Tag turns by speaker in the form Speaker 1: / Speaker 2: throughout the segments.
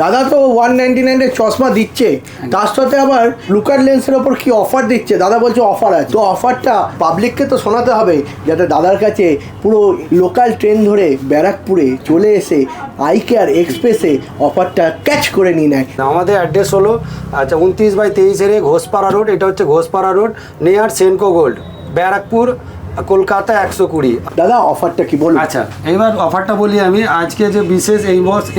Speaker 1: দাদা তো 199 এর চশমা দিচ্ছে, তার সাথে আবার লুকার লেন্সের ওপর কি অফার দিচ্ছে, দাদা বলছে অফার আছে। তো অফারটা পাবলিককে তো শোনাতে হবে, যাতে দাদার কাছে পুরো লোকাল ট্রেন ধরে ব্যারাকপুরে চলে এসে আই কেয়ার এক্সপ্রেসে অফারটা ক্যাচ করে নিয়ে নেয়।
Speaker 2: আমাদের অ্যাড্রেস হলো 29/23 ঘোষপাড়া রোড, এটা হচ্ছে Ghoshpara road near Senco gold, Barrackpore, Kolkata 120।
Speaker 1: দাদা অফারটা কি বলুন?
Speaker 2: আচ্ছা, এইবার অফারটা বলি আমি। আজকে যে বিশেষ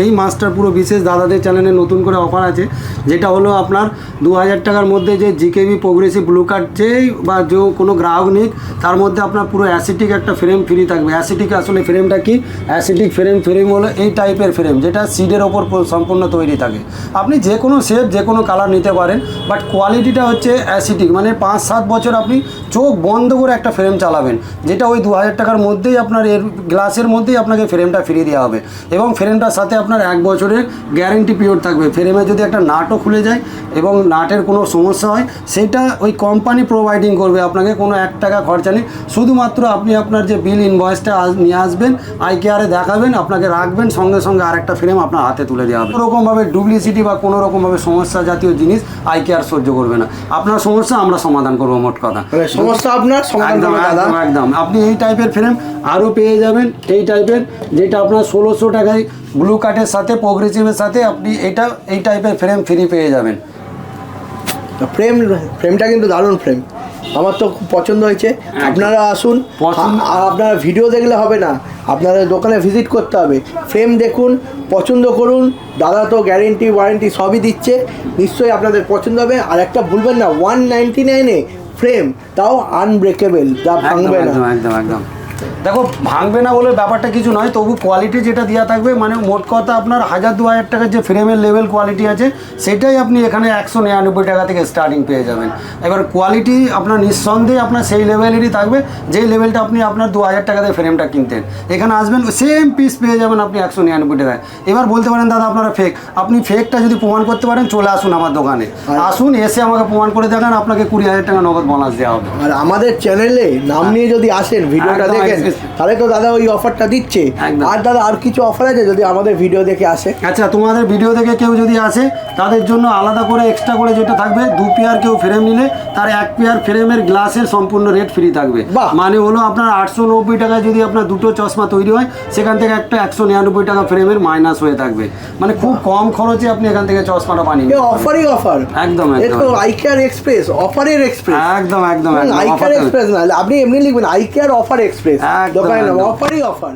Speaker 2: এই মাসটার পুরো বিশেষ দাদাদের চ্যানেলে নতুন করে অফার আছে, যেটা হলো আপনার 2000 টাকার মধ্যে যে জিকেবি প্রোগ্রেসিভ ব্লু কার্ড যেই বা যে কোনো গ্রাহক নিক, তার মধ্যে আপনার পুরো অ্যাসিটিক একটা ফ্রেম ফ্রি থাকবে। অ্যাসিটিক আসলে ফ্রেমটা কি? অ্যাসিটিক ফ্রেম হলো এই টাইপের ফ্রেম যেটা সিডের ওপর সম্পূর্ণ তৈরি থাকে। আপনি যে কোনো শেপ যে কোনো কালার নিতে পারেন, বাট কোয়ালিটিটা হচ্ছে অ্যাসিটিক, মানে 5-7 বছর আপনি চোখ বন্ধ করে একটা ফ্রেম চালাবেন, যেটা ওই 2000 টাকার মধ্যেই আপনার এর গ্লাসের মধ্যেই আপনাকে ফ্রেমটা ফ্রি দেওয়া হবে। এবং ফ্রেমটার সাথে আপনার 1 বছরের গ্যারেন্টি পিরিয়ড থাকবে। ফ্রেমে যদি একটা নাটও খুলে যায় এবং নাটের কোনো সমস্যা হয়, সেটা ওই কোম্পানি প্রোভাইডিং করবে আপনাকে, কোনো 1 টাকা খরচা নেই। শুধুমাত্র আপনি আপনার যে বিল ইনভয়েসটা নিয়ে আসবেন, আই কেয়ারে দেখাবেন, আপনাকে রাখবেন, সঙ্গে সঙ্গে আরেকটা ফ্রেম আপনার হাতে তুলে দেওয়া হবে। কোনোরকমভাবে ডুপ্লিসিটি বা কোনো রকমভাবে সমস্যা জাতীয় জিনিস আই কেয়ার সহ্য করবে না। আপনার সমস্যা আমরা সমাধান করবো, মোট কথা।
Speaker 1: সমস্যা আপনার সমাধান করবে দাদা।
Speaker 2: একদম। আপনি এই টাইপের ফ্রেম আরও পেয়ে যাবেন, এই টাইপের, যেটা আপনার 1600 টাকায় ব্লু কার্ডের সাথে প্রোগ্রেসিভের সাথে আপনি এই টাইপের ফ্রেম ফ্রি পেয়ে যাবেন।
Speaker 1: ফ্রেমটা কিন্তু দারুণ ফ্রেম, আমার তো খুব পছন্দ হয়েছে। আপনারা আসুন, আপনারা ভিডিও দেখলে হবে না, আপনাদের দোকানে ভিজিট করতে হবে। ফ্রেম দেখুন, পছন্দ করুন। দাদা তো গ্যারেন্টি ওয়ারেন্টি সবই দিচ্ছে, নিশ্চয়ই আপনাদের পছন্দ হবে। আর একটা ভুলবেন না, 199-এ ফ্রেম, তাও আনব্রেকেবল, যা ভাঙবে না।
Speaker 2: একদম। দেখো, ভাঙবে না বলে ব্যাপারটা কিছু নয়, তবু কোয়ালিটি যেটা দেওয়া থাকবে, মানে মোট কথা আপনার 1000-2000 টাকার যে ফ্রেমের লেভেল কোয়ালিটি আছে, সেটাই আপনি এখানে 199 টাকা থেকে স্টার্টিং পেয়ে যাবেন। এবার কোয়ালিটি আপনার নিঃসন্দেহে আপনার সেই লেভেলেরই থাকবে, যেই লেভেলটা আপনি আপনার 2000 টাকাতে ফ্রেমটা কিনতেন। এখানে আসবেন, সেম পিস পেয়ে যাবেন আপনি 199 টাকায়। এবার বলতে পারেন দাদা আপনারা ফেক, আপনি ফেকটা যদি প্রমাণ করতে পারেন, চলে আসুন আমার দোকানে, আসুন, এসে আমাকে প্রমাণ করে দেখান, আপনাকে 20,000 টাকা নগদ বোনাস দেওয়া হবে।
Speaker 1: আর আমাদের চ্যানেলে নাম নিয়ে যদি আসেন, ভিডিওটা দেখেন, তাহলে তো দাদা ওই অফারটা দিচ্ছে। আর দাদা আর কিছু অফার আছে যদি আমাদের ভিডিও দেখে আসে?
Speaker 2: আচ্ছা, তোমাদের ভিডিও দেখে কেউ যদি আসে, তাদের জন্য আলাদা করে এক্সট্রা করে যেটা থাকবে, 2 পেয়ার কেউ ফ্রেম নিলে তার 1 পেয়ার ফ্রেমের গ্লাসের সম্পূর্ণ রেট ফ্রি থাকবে। মানে হলো আপনার 890 টাকায় যদি আপনার 2টো চশমা তৈরি হয়, সেখান থেকে একটা 199 টাকা ফ্রেমের মাইনাস হয়ে থাকবে। মানে খুব কম খরচে আপনি এখান থেকে চশমাটা বানিয়ে নিতে পারবেন।
Speaker 1: অফারই অফার,
Speaker 2: একদম।
Speaker 1: আই কেয়ার এক্সপ্রেস, অফারের এক্সপ্রেস।
Speaker 2: একদম।
Speaker 1: আই কেয়ার এক্সপ্রেস না, আপনি এমনি লিখবেন আই কেয়ার অফার এক্সপ্রেস, দোকানের নাম, অফারই অফার।